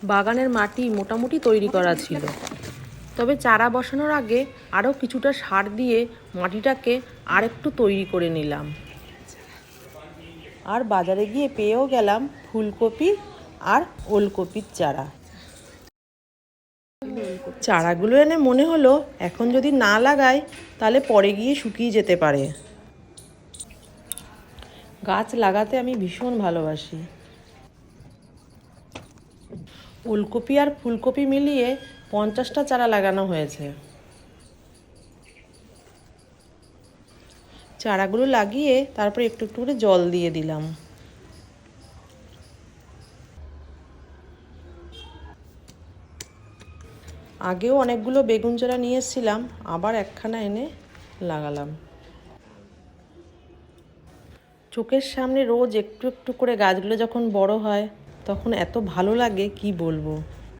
বাগানের মাটি মোটামুটি তৈরি করা ছিল, তবে চারা বসানোর আগে আরও কিছুটা সার দিয়ে মাটিটাকে আর একটু তৈরি করে নিলাম। আর বাজারে গিয়ে পেয়েও গেলাম ফুলকপি আর ওলকপির চারা। চারাগুলো এনে মনে হলো এখন যদি না লাগাই তাহলে পরে গিয়ে শুকিয়ে যেতে পারে। গাছ লাগাতে আমি ভীষণ ভালোবাসি। ওলকপি আর ফুলকপি মিলিয়ে 50টা চারা লাগানো হয়েছে। চারাগুলো লাগিয়ে তারপর একটু একটু করে জল দিয়ে দিলাম। আগেও অনেকগুলো বেগুন চারা নিয়ে এসেছিলাম, আবার একখানা এনে লাগালাম। চোখের সামনে রোজ একটু একটু করে গাছগুলো যখন বড় হয় তখন এত ভালো লাগে কি বলবো।